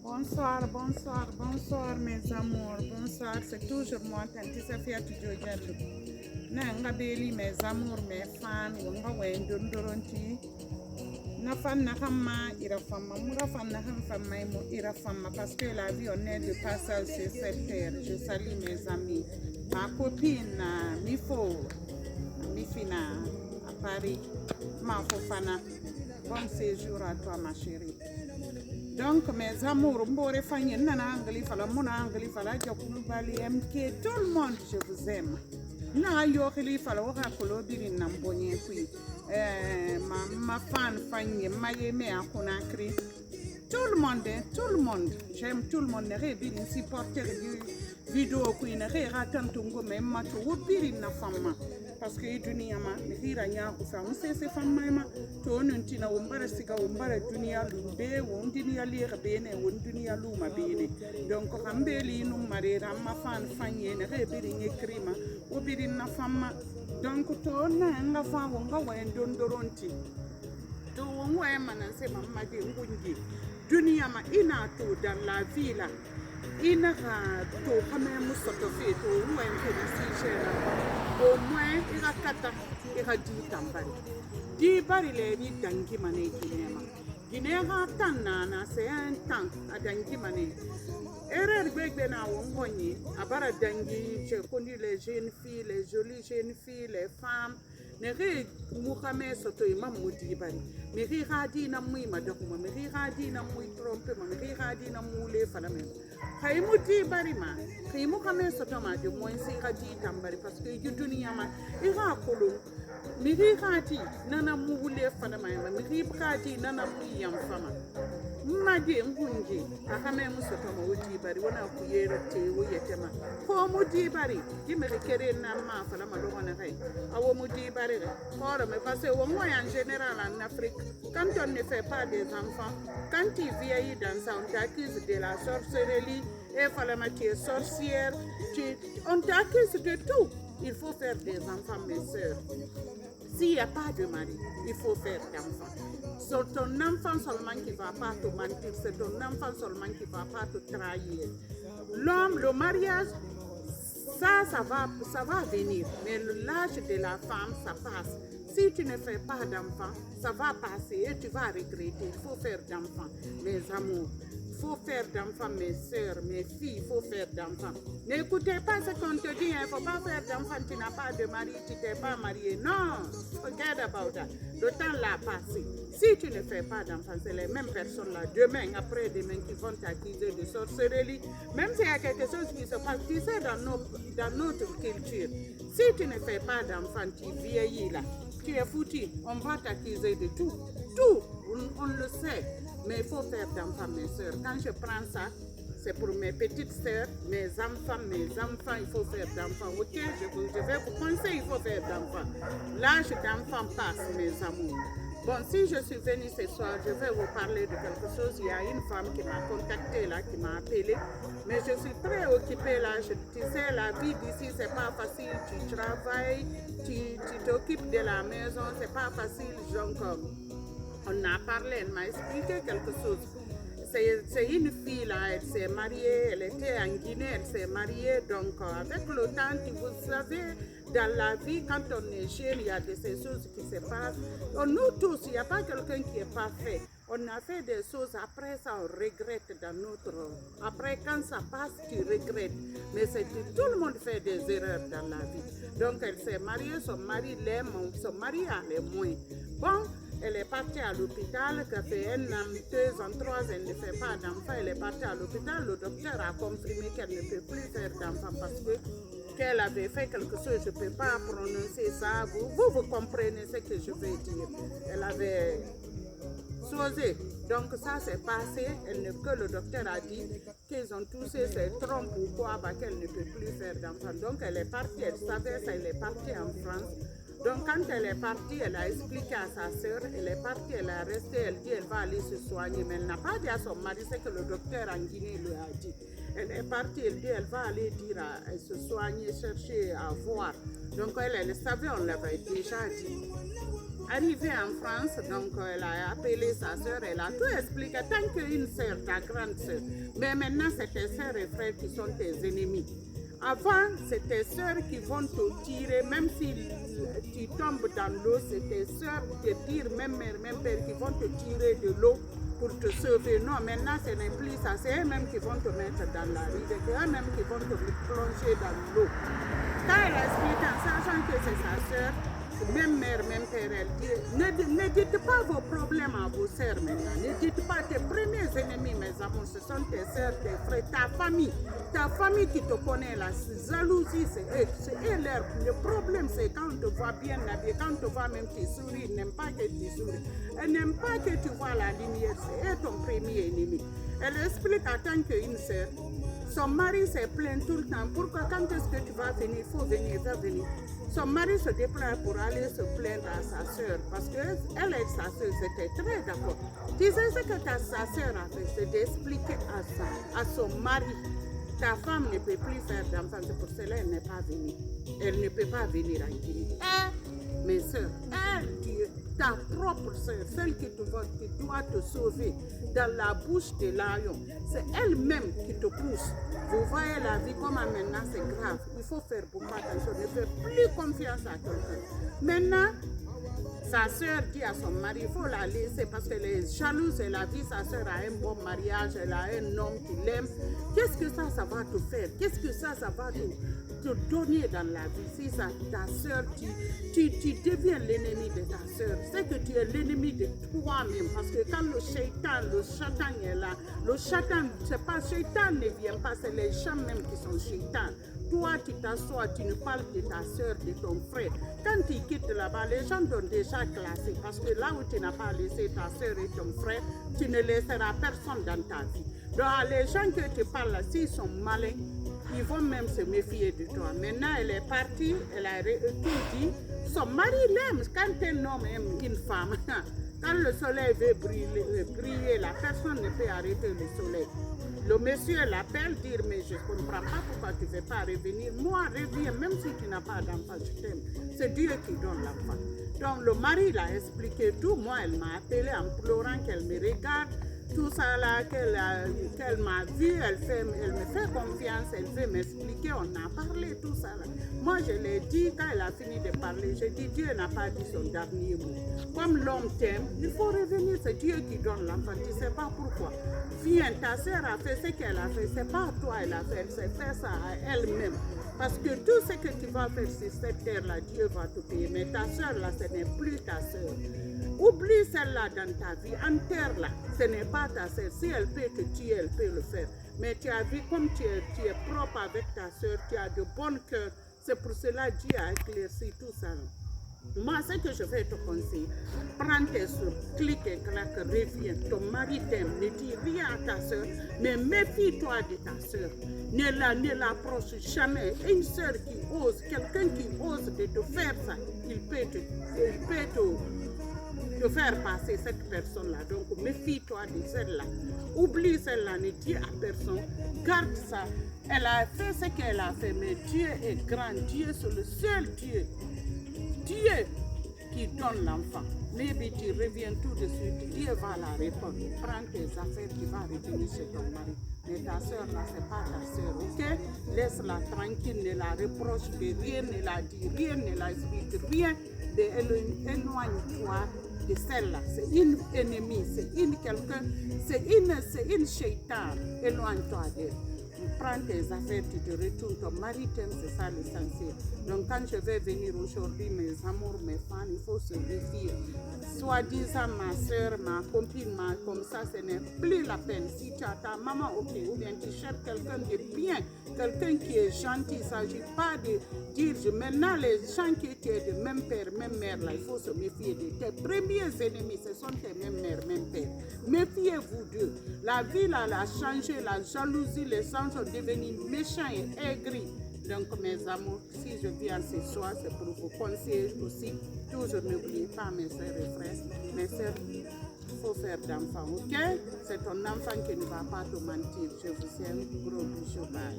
Bonsoir, bonsoir, bonsoir mes amours, bonsoir, c'est toujours moi, Tanti Safia Tujojallo. Nga beli mes amours, mes fans, wanga wendon doronti. Na fan na hamma ira famma, mura fan na ham famma ira famma, parce que la vie on est de passage sur cette terre. Je salue mes amis, ma copine Mifo, Mifina à Paris, ma Fofana. Bon séjour à toi ma chérie. Donc mes amours, mbore fanyen nana angali fala mona angali fala jakulu bali MK, tout le monde je vous aime. Na yo khili fala waka kolo biri nambonye kui. Ma fan fanyen mayeme akuna kri. Tout le monde, j'aime tout le monde. Ne biri supporter du vidéo kui ne ratan tungo même mato biri na fama. Parce que dunia ma hira nya kufa musese famma ma to nuntina wombara siga wombara dunia lumbe won dunia lira bene won dunia luma bene donc hambeli num marera ma fan fanye ne rebiri nge krima obiri na famma donc to na nga fa wonga wen dondoronti to wonwa mana se mamma de ngungi dunia ma ina to dans la ville ina to kama musoto fe to wen ko si chera au moins ira kata ira di tambari di bari le ni dangi mane ginema tanana c'est un temps a dangi mane erreur gbegbe na wongonyi abara dangi je connu les jeunes filles les jolies jeunes filles les femmes ne re mukame soto imam mudi bari me ri hadi na mui madokuma me ri hadi na mui trompe me ri hadi na mule fala me kay mudi bari ma kay mukame soto ma de moins si hadi tambari parce que yu dunia ma ira kolo me ri hadi nana mule fala ma me ri hadi nana mui yam fama madi ngunji akame musoto ma wudi bari wana kuyero te woyetema ko mudi bari dimere kere na ma fala ma longona kay awo mudi bari mais parce que au moins en général en Afrique, quand on ne fait pas des enfants, quand tu vieillis dans ça, on t'accuse de la sorcellerie, et voilà, tu es sorcière, on t'accuse de tout. Il faut faire des enfants, mes soeurs. S'il n'y a pas de mari, il faut faire d'enfants. C'est ton enfant seulement qui ne va pas te mentir, c'est ton enfant seulement qui ne va pas te trahir. L'homme, le mariage, ça va venir, mais l'âge de la femme, ça passe. Si tu ne fais pas d'enfant, ça va passer et tu vas regretter. Il faut faire d'enfant, mes amours. Il faut faire d'enfant, mes soeurs, mes filles, il faut faire d'enfant. N'écoutez pas ce qu'on te dit, il ne faut pas faire d'enfant, tu n'as pas de mari, tu t'es pas marié. Non, forget about that. Le temps l'a passé. Si tu ne fais pas d'enfant, c'est les mêmes personnes là, demain, après-demain, qui vont t'accuser de sorcellerie. Même s'il y a quelque chose qui se passe, tu sais, dans notre culture, si tu ne fais pas d'enfant, tu vieillis là, tu es foutu, on va t'accuser de tout. Tout, on le sait. Mais il faut faire d'enfants, mes soeurs. Quand je prends ça, c'est pour mes petites soeurs, mes enfants, il faut faire d'enfants. Ok, je vais vous conseiller, il faut faire d'enfants. L'âge d'enfant passe, mes amours. Bon, si je suis venue ce soir, je vais vous parler de quelque chose. Il y a une femme qui m'a contactée là, qui m'a appelée. Mais je suis très occupée là. Tu sais, la vie d'ici, c'est pas facile. Tu travailles, tu t'occupes de la maison, c'est pas facile. Donc, on a parlé, elle m'a expliqué quelque chose. C'est une fille là, elle s'est mariée, elle était en Guinée, elle s'est mariée. Donc, avec le temps, vous savez, dans la vie, quand on est jeune, il y a de ces choses qui se passent. Nous tous, il n'y a pas quelqu'un qui est parfait. On a fait des choses, après ça, on regrette dans notre... Après, quand ça passe, tu regrettes. Mais c'est que tout le monde fait des erreurs dans la vie. Donc, elle s'est mariée, son mari l'aime, son mari a les moins. Bon, elle est partie à l'hôpital, ça fait 1 an, 2 ans, 3 ans, elle ne fait pas d'enfant. Elle est partie à l'hôpital, le docteur a confirmé qu'elle ne peut plus faire d'enfant parce que qu'elle avait fait quelque chose, je ne peux pas prononcer ça. Vous comprenez ce que je veux dire. Elle avait osé. Donc ça s'est passé, que le docteur a dit qu'ils ont touché ses trompes ou quoi, qu'elle ne peut plus faire d'enfant. Donc elle est partie, elle savait ça, elle est partie en France. Donc quand elle est partie, elle a expliqué à sa soeur, elle est partie, elle est restée, elle dit elle va aller se soigner. Mais elle n'a pas dit à son mari ce que le docteur en Guinée lui a dit. Elle est partie, elle dit elle va aller dire à se soigner, chercher à voir. Donc elle savait, on l'avait déjà dit. Arrivée en France, donc elle a appelé sa soeur, elle a tout expliqué. Tant qu'une soeur, ta grande soeur, mais maintenant c'est tes soeurs et frères qui sont tes ennemis. Avant, c'est tes soeurs qui vont te tirer, même si tu tombes dans l'eau, c'est tes soeurs, te dire, même mère, même père, qui vont te tirer de l'eau pour te sauver. Non, maintenant ce n'est plus ça, c'est eux-mêmes qui vont te mettre dans la rivière, c'est eux-mêmes qui vont te plonger dans l'eau. Quand elle a expliqué en sachant que c'est sa soeur, même mère, même père, elle dit, ne dites pas vos problèmes à vos sœurs maintenant. Ne dites pas tes premiers ennemis, mes amours, ce sont tes sœurs, tes frères, ta famille qui te connaît, la jalousie, c'est eux leur. Le problème, c'est quand on te voit bien habillé, quand on te voit même tu souris, ils n'aiment pas que tu souris. Ils n'aiment pas que tu vois la lumière, c'est eux ton premier ennemi. Elle explique en tant qu'une sœur. Son mari se plaint tout le temps. Pourquoi quand est-ce que tu vas venir? Il faut venir, va venir. Son mari se déplace pour aller se plaindre à sa soeur parce qu'elle et sa soeur étaient très d'accord. Tu sais ce que sa soeur a fait, c'est d'expliquer à son mari. Ta femme ne peut plus faire d'enfants, c'est pour cela qu'elle n'est pas venue. Elle ne peut pas venir en Guinée. Mes soeurs, Dieu, ta propre soeur, celle qui doit te sauver dans la bouche des lions, c'est elle-même qui te pousse. Vous voyez la vie, comme maintenant c'est grave. Il faut faire beaucoup attention, ne faire plus confiance à quelqu'un. Maintenant, sa soeur dit à son mari, il faut la laisser parce qu'elle est jalouse, elle a vu sa soeur a un bon mariage, elle a un homme qui l'aime. Qu'est-ce que ça va te faire? Qu'est-ce que ça va te donner dans la vie? Si ça, ta soeur, tu deviens l'ennemi de ta soeur, c'est que tu es l'ennemi de toi-même. Parce que quand le Satan est là, le Satan, c'est pas Satan ne vient pas, c'est les gens même qui sont Satan. Toi, tu t'assois, tu ne parles de ta soeur, de ton frère. Quand tu quittes là-bas, les gens t'ont déjà classé. Parce que là où tu n'as pas laissé ta soeur et ton frère, tu ne laisseras personne dans ta vie. Donc, les gens que tu parles, s'ils sont malins, ils vont même se méfier de toi. Maintenant, elle est partie, elle a tout dit. Son mari l'aime. Quand un homme aime une femme, quand le soleil veut briller, la personne ne peut arrêter le soleil. Le monsieur l'appelle, dire, mais je ne comprends pas pourquoi tu ne veux pas revenir. Moi, reviens, même si tu n'as pas d'enfant, je t'aime. C'est Dieu qui donne l'enfant. Donc, le mari l'a expliqué tout. Moi, elle m'a appelé en pleurant qu'elle me regarde. Tout ça là qu'elle m'a vu, elle me fait confiance, elle veut m'expliquer, on a parlé, tout ça là. Moi je l'ai dit, quand elle a fini de parler, j'ai dit Dieu n'a pas dit son dernier mot. Comme l'homme t'aime, il faut revenir, c'est Dieu qui donne l'enfant, tu ne sais pas pourquoi. Viens, ta soeur a fait ce qu'elle a fait, c'est pas toi elle a fait, elle s'est fait ça à elle-même. Parce que tout ce que tu vas faire sur cette terre-là, Dieu va te payer. Mais ta soeur là, ce n'est plus ta soeur. Oublie celle-là dans ta vie, enterre-la. Ce n'est pas ta soeur. Si elle peut te tuer, elle peut le faire. Mais tu as vu comme tu es propre avec ta soeur, tu as de bon cœur. C'est pour cela que Dieu a éclairci tout ça. Moi, ce que je vais te conseiller, prends tes soeurs, clique et claque, reviens. Ton mari t'aime, ne dis rien à ta soeur, mais méfie-toi de ta soeur. Ne l'approche jamais. Une soeur qui ose, quelqu'un qui ose de te faire ça, il peut te faire passer cette personne-là. Donc, méfie-toi de celle-là. Oublie celle-là, ne dis à personne. Garde ça. Elle a fait ce qu'elle a fait, mais Dieu est grand. Dieu, c'est le seul Dieu. Dieu qui donne l'enfant. Maybe tu reviens tout de suite. Dieu va la répondre. Prends tes affaires, tu vas revenir chez ton mari. Mais ta soeur là, c'est pas ta soeur, ok? Laisse-la tranquille, ne la reproche de rien, ne la dis rien, ne la explique rien. Éloigne-toi de celle-là. C'est une ennemie, c'est une quelqu'un, c'est une shaitan. Éloigne-toi d'elle. Prends tes affaires, tu te retournes, ton mari t'aime, c'est ça l'essentiel. Donc quand je vais venir aujourd'hui, mes amours, mes fans, il faut se méfier. Soi-disant ma soeur, ma copine, comme ça, ce n'est plus la peine. Si tu as ta maman, ok, ou bien tu cherches quelqu'un de bien, quelqu'un qui est gentil, il ne s'agit pas de dire, maintenant les gens qui étaient de même père, même mère, là, il faut se méfier de tes premiers ennemis, ce sont tes mêmes mères, même père. Méfiez-vous d'eux. La vie, là, elle a changé, la jalousie, les gens sont devenus méchants et aigris. Donc, mes amours, si je viens ce soir, c'est pour vous conseiller aussi. Toujours n'oubliez pas, mes sœurs et frères, mes sœurs, il faut faire d'enfants, ok? C'est ton enfant qui ne va pas te mentir. Je vous aime, gros bisous, bye.